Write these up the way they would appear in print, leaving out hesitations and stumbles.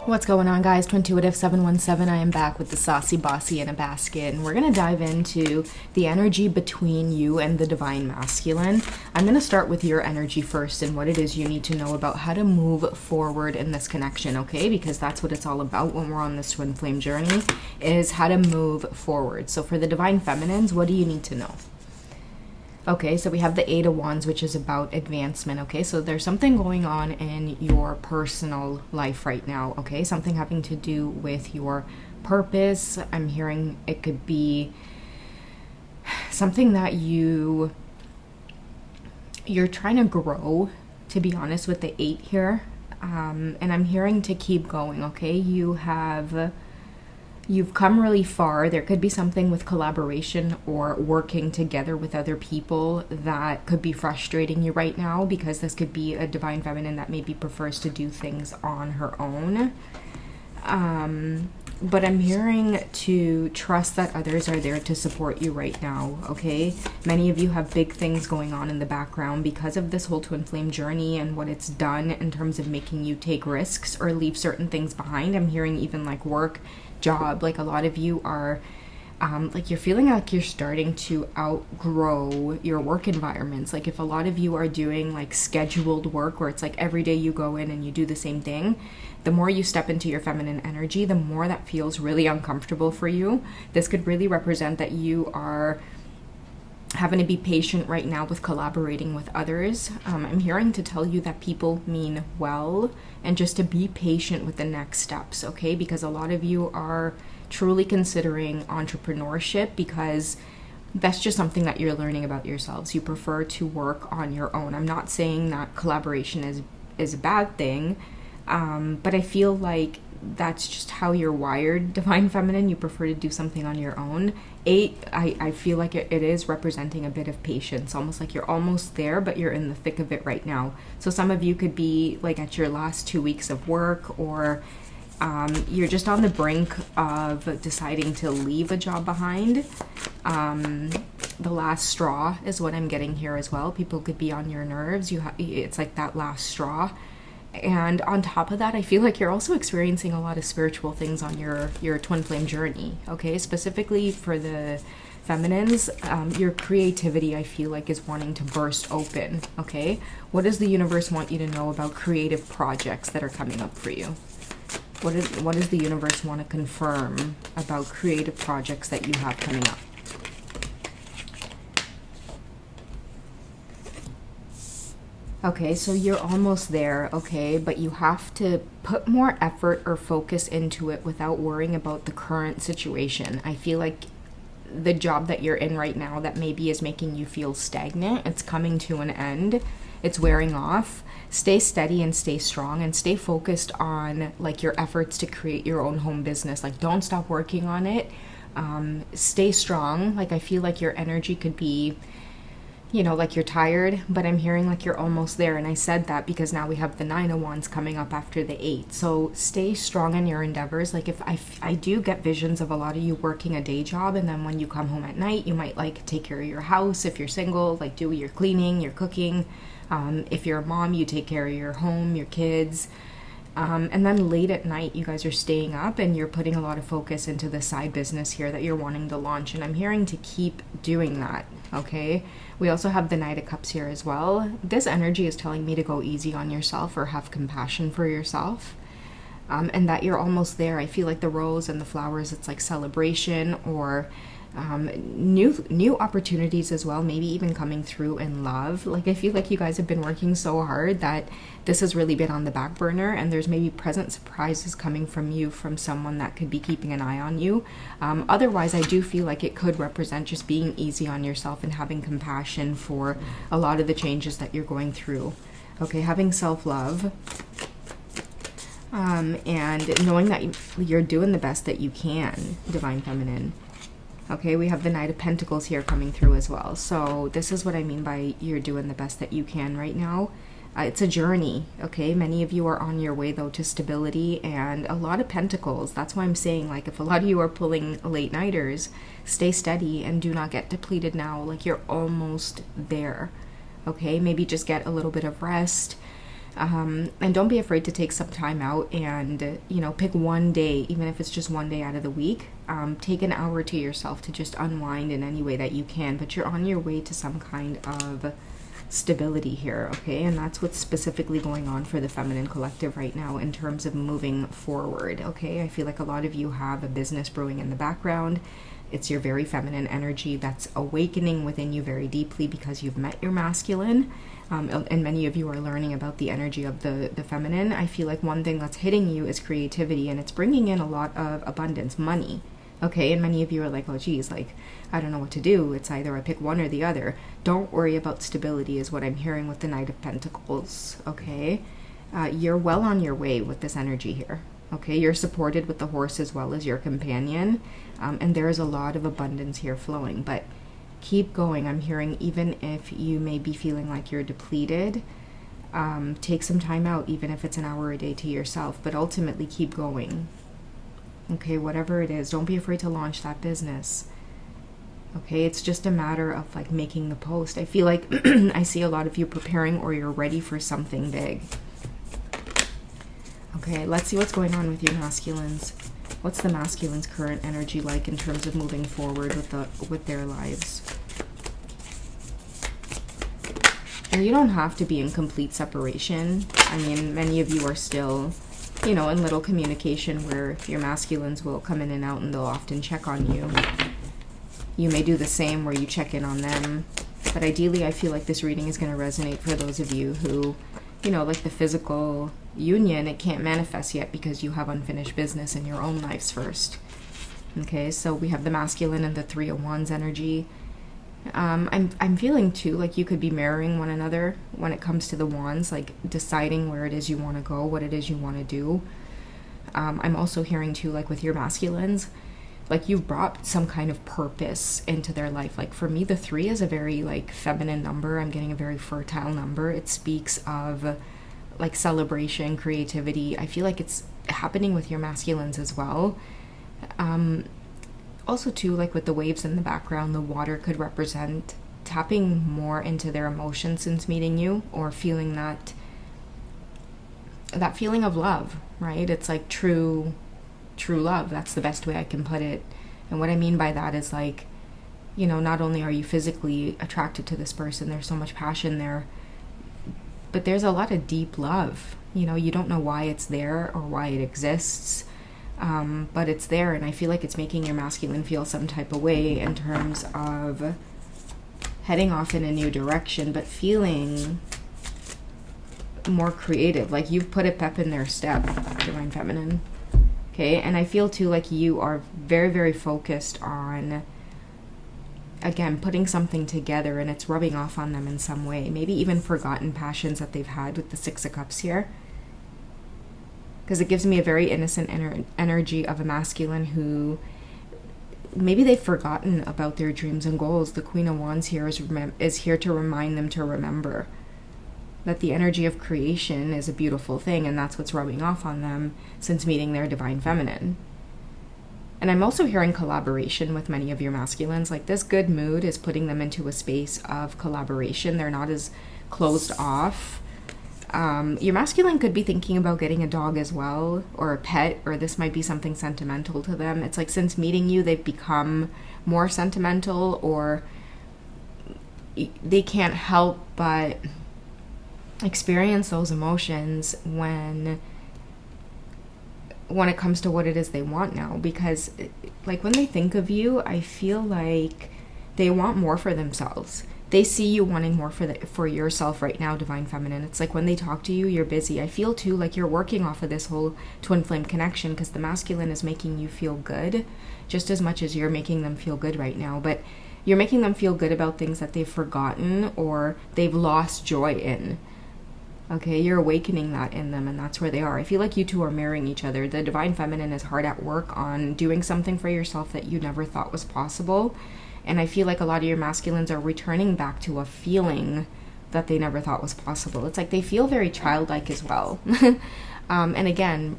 What's going on, guys? Twintuitive 717. I am back with the Saucy Bossy in a Basket, and we're going to dive into the energy between you and the Divine Masculine. I'm going to start with your energy first and what it is you need to know about how to move forward in this connection, okay? Because that's what it's all about when we're on this twin flame journey, is how to move forward. So for the Divine Feminines, what do you need to know? Okay, so we have the Eight of Wands, which is about advancement, okay? So there's something going on in your personal life right now, okay? Something having to do with your purpose. I'm hearing it could be something that you're trying to grow, to be honest, with the Eight here. And I'm hearing to keep going, okay? You've come really far. There could be something with collaboration or working together with other people that could be frustrating you right now, because this could be a Divine Feminine that maybe prefers to do things on her own. But I'm hearing to trust that others are there to support you right now, okay? Many of you have big things going on in the background because of this whole twin flame journey and what it's done in terms of making you take risks or leave certain things behind. I'm hearing even like work, job, like a lot of you are like you're feeling like you're starting to outgrow your work environments. Like if a lot of you are doing like scheduled work where it's like every day you go in and you do the same thing, the more you step into your feminine energy, the more that feels really uncomfortable for you. This could really represent that you are having to be patient right now with collaborating with others. I'm hearing to tell you that people mean well, and just to be patient with the next steps, okay? Because a lot of you are truly considering entrepreneurship because that's just something that you're learning about yourselves. You prefer to work on your own. I'm not saying that collaboration is a bad thing, but I feel like that's just how you're wired, Divine Feminine. You prefer to do something on your own. Eight, I feel like it is representing a bit of patience, almost like you're almost there, but you're in the thick of it right now. So some of you could be like at your last 2 weeks of work, or you're just on the brink of deciding to leave a job behind. The last straw is what I'm getting here as well. People could be on your nerves. It's like that last straw. And on top of that, I feel like you're also experiencing a lot of spiritual things on your twin flame journey, okay? Specifically for the feminines, your creativity, I feel like, is wanting to burst open, okay? What does the universe want you to know about creative projects that are coming up for you? What does the universe want to confirm about creative projects that you have coming up? Okay, so you're almost there, okay? But you have to put more effort or focus into it without worrying about the current situation. I feel like the job that you're in right now that maybe is making you feel stagnant, it's coming to an end. It's wearing off. Stay steady and stay strong and stay focused on like your efforts to create your own home business. Like don't stop working on it. Stay strong. Like I feel like your energy could be, you know, like you're tired, but I'm hearing like you're almost there. And I said that because now we have the Nine of Wands coming up after the Eight. So stay strong in your endeavors. Like if I do get visions of a lot of you working a day job, and then when you come home at night, you might like take care of your house. If you're single, like do your cleaning, your cooking. If you're a mom, you take care of your home, your kids. And then late at night, you guys are staying up and you're putting a lot of focus into the side business here that you're wanting to launch. And I'm hearing to keep doing that, okay? We also have the Knight of Cups here as well. This energy is telling me to go easy on yourself or have compassion for yourself. And that you're almost there. I feel like the rose and the flowers, it's like celebration or new opportunities as well, maybe even coming through in love. Like I feel like you guys have been working so hard that this has really been on the back burner, and there's maybe present surprises coming from you from someone that could be keeping an eye on you. Otherwise, I do feel like it could represent just being easy on yourself and having compassion for a lot of the changes that you're going through. Okay, having self-love. And knowing that you're doing the best that you can, Divine Feminine. Okay, we have the Knight of Pentacles here coming through as well. So this is what I mean by you're doing the best that you can right now. It's a journey, okay? Many of you are on your way, though, to stability and a lot of pentacles. That's why I'm saying, like, if a lot of you are pulling late nighters, stay steady and do not get depleted now. Like, you're almost there, okay? Maybe just get a little bit of rest. And don't be afraid to take some time out and, pick one day, even if it's just one day out of the week. Take an hour to yourself to just unwind in any way that you can. But you're on your way to some kind of stability here, okay? And that's what's specifically going on for the feminine collective right now in terms of moving forward, okay? I feel like a lot of you have a business brewing in the background. It's your very feminine energy that's awakening within you very deeply because you've met your masculine. And many of you are learning about the energy of the feminine. I feel like one thing that's hitting you is creativity, and it's bringing in a lot of abundance, money. Okay, and many of you are like, oh geez, like, I don't know what to do. It's either I pick one or the other. Don't worry about stability is what I'm hearing with the Knight of Pentacles, okay? You're well on your way with this energy here, okay? You're supported with the horse as well as your companion, and there is a lot of abundance here flowing, but keep going. I'm hearing even if you may be feeling like you're depleted, take some time out, even if it's an hour a day to yourself, but ultimately keep going. Okay, whatever it is, don't be afraid to launch that business. Okay, it's just a matter of like making the post. I feel like I see a lot of you preparing or you're ready for something big. Okay, let's see what's going on with your masculines. What's the masculine's current energy like in terms of moving forward with their lives? And you don't have to be in complete separation. I mean, many of you are still, in little communication where your masculines will come in and out and they'll often check on you. You may do the same where you check in on them. But ideally, I feel like this reading is going to resonate for those of you who, like the physical union, it can't manifest yet because you have unfinished business in your own lives first. Okay, so we have the masculine and the Three of Wands energy. I'm feeling too like you could be mirroring one another when it comes to the wands, like deciding where it is you want to go, what it is you want to do. I'm also hearing too, like with your masculines, like you've brought some kind of purpose into their life. Like for me, the 3 is a very like feminine number. I'm getting a very fertile number. It speaks of like celebration, creativity. I feel like it's happening with your masculines as well. Also too, like with the waves in the background, the water could represent tapping more into their emotions since meeting you, or feeling that feeling of love, right? It's like true love. That's the best way I can put it. And what I mean by that is like, not only are you physically attracted to this person, there's so much passion there, but there's a lot of deep love. You don't know why it's there or why it exists. But it's there, and I feel like it's making your masculine feel some type of way in terms of heading off in a new direction, but feeling more creative. Like you've put a pep in their step, Divine Feminine. Okay, and I feel too like you are very, very focused on, again, putting something together, and it's rubbing off on them in some way. Maybe even forgotten passions that they've had with the 6 of Cups here. Because it gives me a very innocent energy of a masculine who maybe they've forgotten about their dreams and goals. The Queen of Wands here is here to remind them to remember that the energy of creation is a beautiful thing, and that's what's rubbing off on them since meeting their Divine Feminine. And I'm also hearing collaboration with many of your masculines. Like this good mood is putting them into a space of collaboration. They're not as closed off. Your masculine could be thinking about getting a dog as well, or a pet, or this might be something sentimental to them. It's like since meeting you, they've become more sentimental, or they can't help but experience those emotions when it comes to what it is they want now. Because like when they think of you, I feel like they want more for themselves. They see you wanting more for yourself right now, Divine Feminine. It's like when they talk to you, you're busy. I feel too like you're working off of this whole twin flame connection, because the masculine is making you feel good just as much as you're making them feel good right now. But you're making them feel good about things that they've forgotten or they've lost joy in. Okay, you're awakening that in them, and that's where they are. I feel like you two are mirroring each other. The Divine Feminine is hard at work on doing something for yourself that you never thought was possible. And I feel like a lot of your masculines are returning back to a feeling that they never thought was possible. It's like they feel very childlike as well. And again,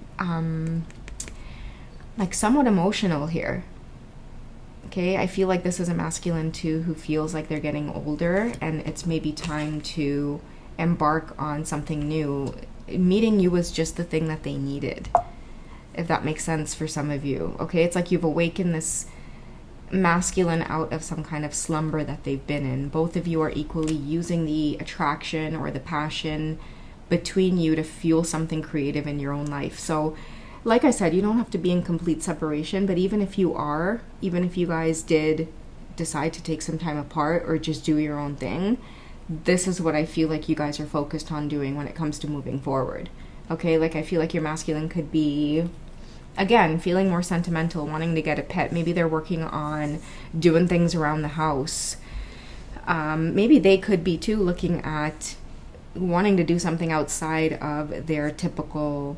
like somewhat emotional here. Okay, I feel like this is a masculine too who feels like they're getting older, and it's maybe time to embark on something new. Meeting you was just the thing that they needed, if that makes sense for some of you. Okay, it's like you've awakened this masculine out of some kind of slumber that they've been in. Both of you are equally using the attraction or the passion between you to fuel something creative in your own life. So like I said, you don't have to be in complete separation, but even if you are, even if you guys did decide to take some time apart or just do your own thing, this is what I feel like you guys are focused on doing when it comes to moving forward. Okay, like I feel like your masculine could be, again, feeling more sentimental, wanting to get a pet. Maybe they're working on doing things around the house. Maybe they could be too looking at wanting to do something outside of their typical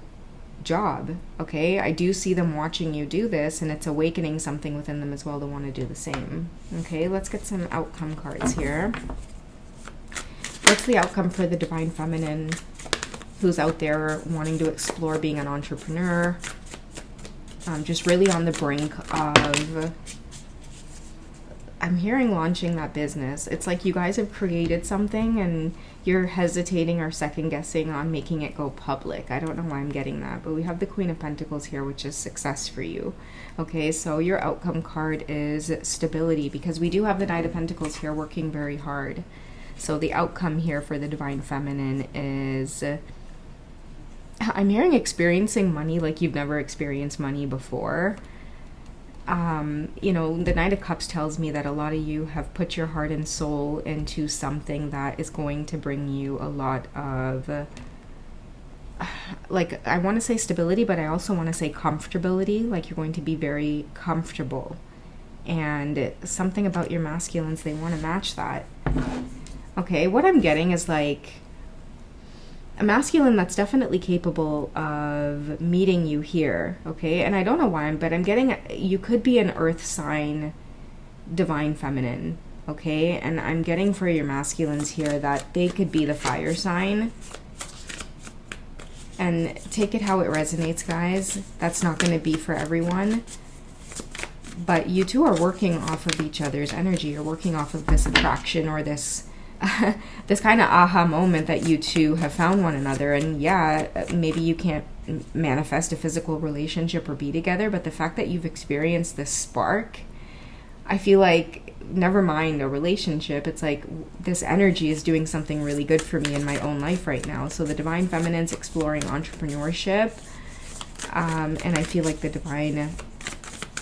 job. Okay, I do see them watching you do this, and it's awakening something within them as well to want to do the same. Okay, let's get some outcome cards here. What's the outcome for the Divine Feminine who's out there wanting to explore being an entrepreneur? Just really on the brink of, I'm hearing launching that business. It's like you guys have created something and you're hesitating or second guessing on making it go public. I don't know why I'm getting that, but we have the Queen of Pentacles here, which is success for you. Okay, so your outcome card is stability, because we do have the Knight of Pentacles here working very hard. So the outcome here for the Divine Feminine is, I'm hearing experiencing money like you've never experienced money before. You know, the Knight of Cups tells me that a lot of you have put your heart and soul into something that is going to bring you a lot of, like, I want to say stability, but I also want to say comfortability. Like, you're going to be very comfortable. And something about your masculines, they want to match that. Okay, what I'm getting is like a masculine that's definitely capable of meeting you here, okay? And I don't know why, but I'm getting, you could be an earth sign Divine Feminine, okay? And I'm getting for your masculines here that they could be the fire sign. And take it how it resonates, guys. That's not going to be for everyone. But you two are working off of each other's energy. You're working off of this attraction or this this kind of aha moment that you two have found one another. And yeah, maybe you can't manifest a physical relationship or be together, but the fact that you've experienced this spark, I feel like, never mind a relationship, it's like this energy is doing something really good for me in my own life right now. So the Divine Feminine's exploring entrepreneurship, and I feel like the Divine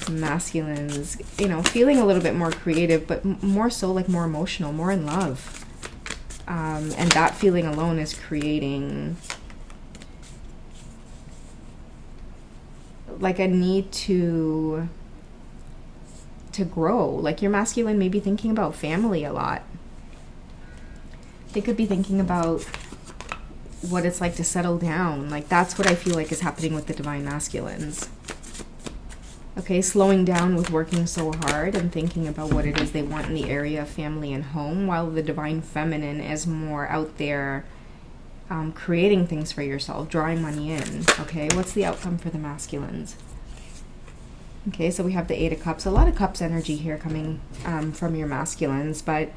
Masculines, you know, feeling a little bit more creative, but more so like more emotional, more in love. And that feeling alone is creating like a need to grow. Like your masculine may be thinking about family a lot. They could be thinking about what it's like to settle down. Like that's what I feel like is happening with the Divine Masculines. Okay, slowing down with working so hard and thinking about what it is they want in the area of family and home, while the Divine Feminine is more out there creating things for yourself, drawing money in. Okay, what's the outcome for the masculines? Okay, so we have the Eight of Cups. A lot of Cups energy here coming from your masculines, but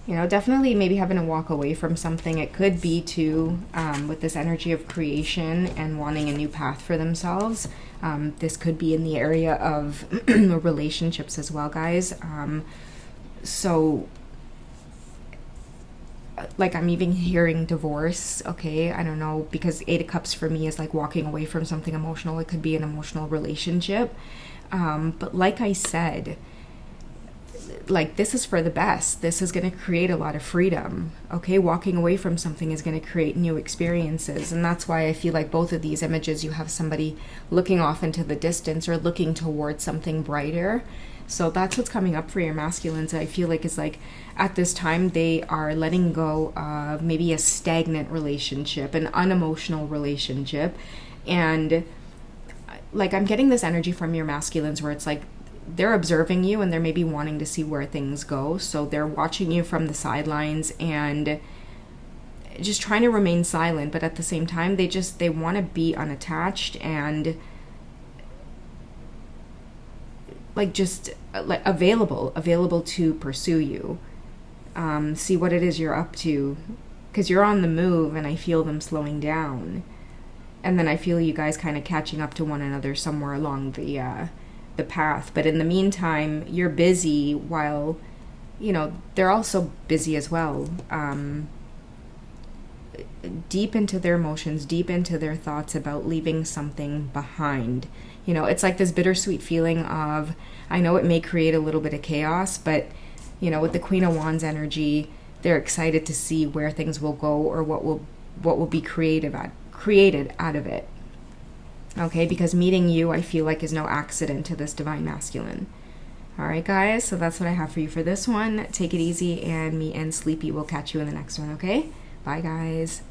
you know, definitely maybe having to walk away from something. It could be too, with this energy of creation and wanting a new path for themselves. This could be in the area of relationships as well, guys. So, like, I'm even hearing divorce, okay? I don't know, because Eight of Cups for me is like walking away from something emotional. It could be an emotional relationship. But like I said, like this is for the best. This is going to create a lot of freedom. Okay, walking away from something is going to create new experiences, and that's why I feel like both of these images, you have somebody looking off into the distance or looking towards something brighter. So that's what's coming up for your masculines. I feel like it's like at this time they are letting go of maybe a stagnant relationship, an unemotional relationship, and like I'm getting this energy from your masculines where it's like they're observing you and they're maybe wanting to see where things go. So they're watching you from the sidelines and just trying to remain silent, but at the same time they want to be unattached and like just like available to pursue you, see what it is you're up to, because you're on the move and I feel them slowing down. And then I feel you guys kind of catching up to one another somewhere along the path. But in the meantime, you're busy while, you know, they're also busy as well. Deep into their emotions, deep into their thoughts about leaving something behind. You know, it's like this bittersweet feeling of, I know it may create a little bit of chaos, but, you know, with the Queen of Wands energy, they're excited to see where things will go, or what will be created out of it. Okay, because meeting you, I feel like, is no accident to this divine masculine. All right, guys, so that's what I have for you for this one. Take it easy, and me and Sleepy will catch you in the next one, okay? Bye, guys.